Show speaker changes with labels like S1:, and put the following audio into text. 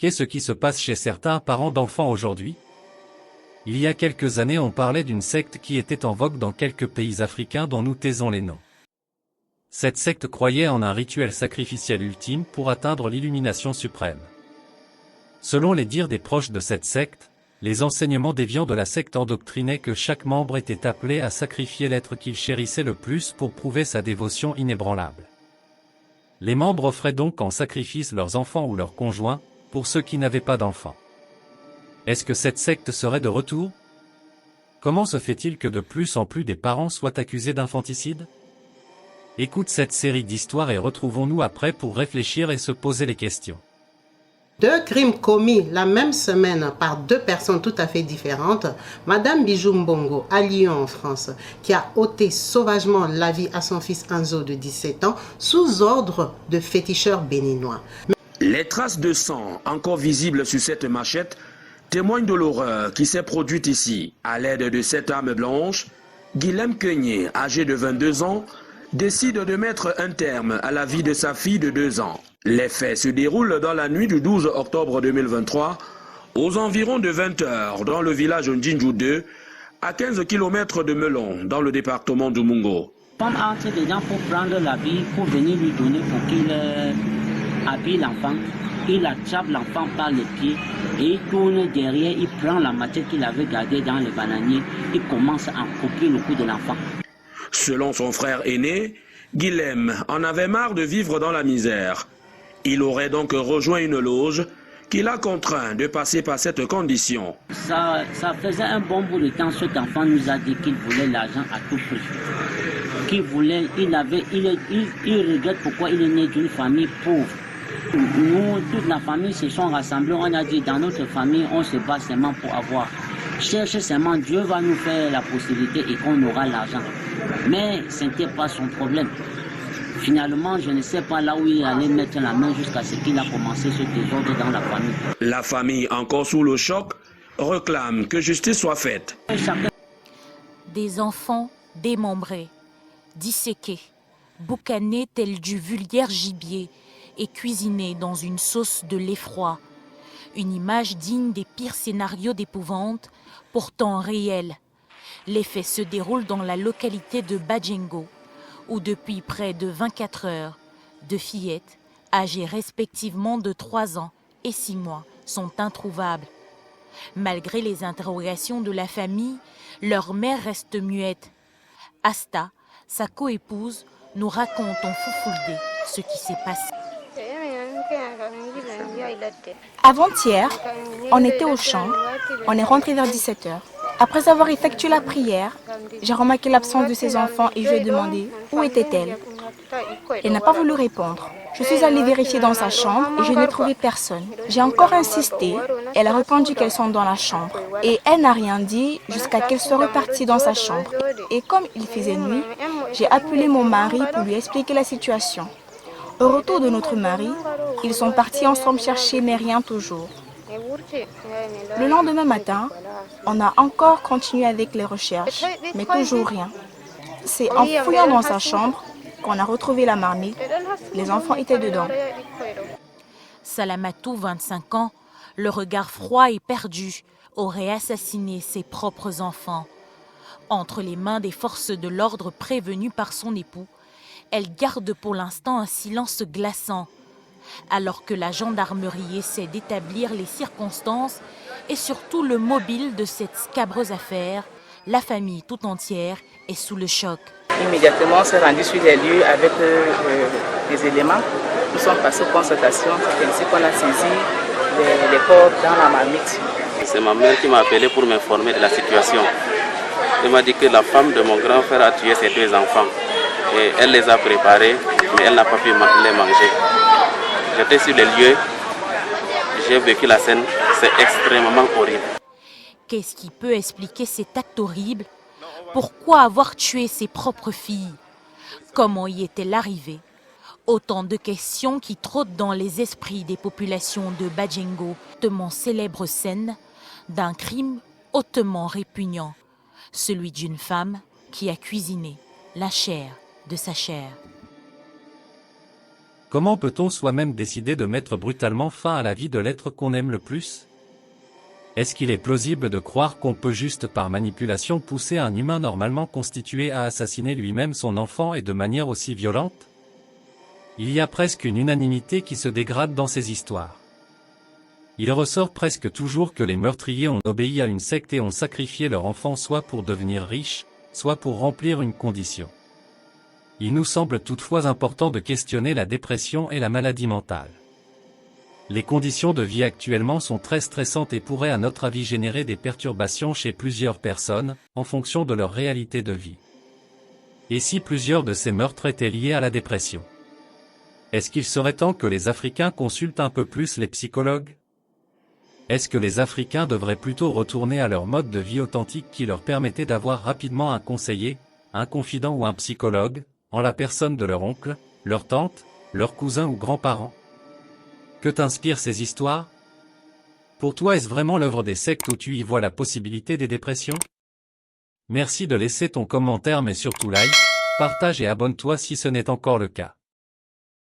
S1: Qu'est-ce qui se passe chez certains parents d'enfants aujourd'hui? Il y a quelques années on parlait d'une secte qui était en vogue dans quelques pays africains dont nous taisons les noms. Cette secte croyait en un rituel sacrificiel ultime pour atteindre l'illumination suprême. Selon les dires des proches de cette secte, les enseignements déviants de la secte endoctrinaient que chaque membre était appelé à sacrifier l'être qu'il chérissait le plus pour prouver sa dévotion inébranlable. Les membres offraient donc en sacrifice leurs enfants ou leurs conjoints, pour ceux qui n'avaient pas d'enfants. Est-ce que cette secte serait de retour? Comment se fait-il que de plus en plus des parents soient accusés d'infanticide? Écoute cette série d'histoires et retrouvons-nous après pour réfléchir et se poser les questions.
S2: 2 crimes commis la même semaine par 2 personnes tout à fait différentes. Madame Bijou Mbongo, à Lyon en France, qui a ôté sauvagement la vie à son fils Anzo de 17 ans sous ordre de féticheurs béninois.
S3: Les traces de sang encore visibles sur cette machette témoignent de l'horreur qui s'est produite ici. À l'aide de cette arme blanche, Guilhem Keugné, âgé de 22 ans, décide de mettre un terme à la vie de sa fille de 2 ans. Les faits se déroulent dans la nuit du 12 octobre 2023, aux environs de 20 h dans le village Ndjinju 2, à 15 km de Melon, dans le département du Mungo.
S4: Comme entre des gens pour prendre l'habit, pour venir lui donner pour qu'il habille l'enfant. Il attrape l'enfant par les pieds et il tourne derrière, il prend la machette qu'il avait gardée dans les bananiers, il commence à couper le cou de l'enfant.
S3: Selon son frère aîné, Guilhem en avait marre de vivre dans la misère. Il aurait donc rejoint une loge qui l'a contraint de passer par cette condition.
S4: Ça faisait un bon bout de temps, cet enfant nous a dit qu'il voulait l'argent à tout prix. Il regrette pourquoi il est né d'une famille pauvre. Nous, toute la famille se sont rassemblés, on a dit dans notre famille, on se bat seulement pour avoir. Cherche seulement, Dieu va nous faire la possibilité et qu'on aura l'argent. Mais ce n'était pas son problème. Finalement, je ne sais pas là où il allait mettre la main jusqu'à ce qu'il a commencé ce désordre dans la famille.
S3: La famille, encore sous le choc, réclame que justice soit faite.
S5: Des enfants démembrés, disséqués, boucanés tels du vulgaire gibier et cuisinés dans une sauce de l'effroi. Une image digne des pires scénarios d'épouvante, pourtant réelle. Les faits se déroulent dans la localité de Badjengo, où depuis près de 24 heures, 2 fillettes, âgées respectivement de 3 ans et 6 mois, sont introuvables. Malgré les interrogations de la famille, leur mère reste muette. Asta, sa coépouse, nous raconte en foufoudé ce qui s'est passé.
S6: Avant-hier, on était au champ, on est rentré vers 17 h. Après avoir effectué la prière, j'ai remarqué l'absence de ses enfants et je lui ai demandé où était-elle. Elle n'a pas voulu répondre. Je suis allée vérifier dans sa chambre et je n'ai trouvé personne. J'ai encore insisté, elle a répondu qu'elles sont dans la chambre. Et elle n'a rien dit jusqu'à qu'elle soit repartie dans sa chambre. Et comme il faisait nuit, j'ai appelé mon mari pour lui expliquer la situation. Au retour de notre mari, ils sont partis ensemble chercher mais rien toujours. Le lendemain matin, on a encore continué avec les recherches, mais toujours rien. C'est en fouillant dans sa chambre qu'on a retrouvé la marmite. Les enfants étaient dedans.
S5: Salamatou, 25 ans, le regard froid et perdu, aurait assassiné ses propres enfants. Entre les mains des forces de l'ordre prévenues par son époux, elle garde pour l'instant un silence glaçant. Alors que la gendarmerie essaie d'établir les circonstances et surtout le mobile de cette scabreuse affaire, la famille tout entière est sous le choc.
S7: Immédiatement, on s'est rendu sur les lieux avec des éléments. Nous sommes passés aux consultations, c'est ainsi qu'on a saisi les corps dans la marmite.
S8: C'est ma mère qui m'a appelé pour m'informer de la situation. Elle m'a dit que la femme de mon grand frère a tué ses 2 enfants. Et elle les a préparés, mais elle n'a pas pu les manger. J'étais sur les lieux, j'ai vécu la scène, c'est extrêmement horrible.
S5: Qu'est-ce qui peut expliquer cet acte horrible? Pourquoi avoir tué ses propres filles? Comment y est-elle arrivée? Autant de questions qui trottent dans les esprits des populations de Badjengo, hautement célèbre scène d'un crime hautement répugnant, celui d'une femme qui a cuisiné la chair de sa chair.
S1: Comment peut-on soi-même décider de mettre brutalement fin à la vie de l'être qu'on aime le plus? Est-ce qu'il est plausible de croire qu'on peut juste par manipulation pousser un humain normalement constitué à assassiner lui-même son enfant et de manière aussi violente? Il y a presque une unanimité qui se dégrade dans ces histoires. Il ressort presque toujours que les meurtriers ont obéi à une secte et ont sacrifié leur enfant soit pour devenir riches, soit pour remplir une condition. Il nous semble toutefois important de questionner la dépression et la maladie mentale. Les conditions de vie actuellement sont très stressantes et pourraient à notre avis générer des perturbations chez plusieurs personnes, en fonction de leur réalité de vie. Et si plusieurs de ces meurtres étaient liés à la dépression? Est-ce qu'il serait temps que les Africains consultent un peu plus les psychologues? Est-ce que les Africains devraient plutôt retourner à leur mode de vie authentique qui leur permettait d'avoir rapidement un conseiller, un confident ou un psychologue, en la personne de leur oncle, leur tante, leur cousin ou grands-parents? Que t'inspirent ces histoires? Pour toi, est-ce vraiment l'œuvre des sectes où tu y vois la possibilité des dépressions? Merci de laisser ton commentaire mais surtout like, partage et abonne-toi si ce n'est encore le cas.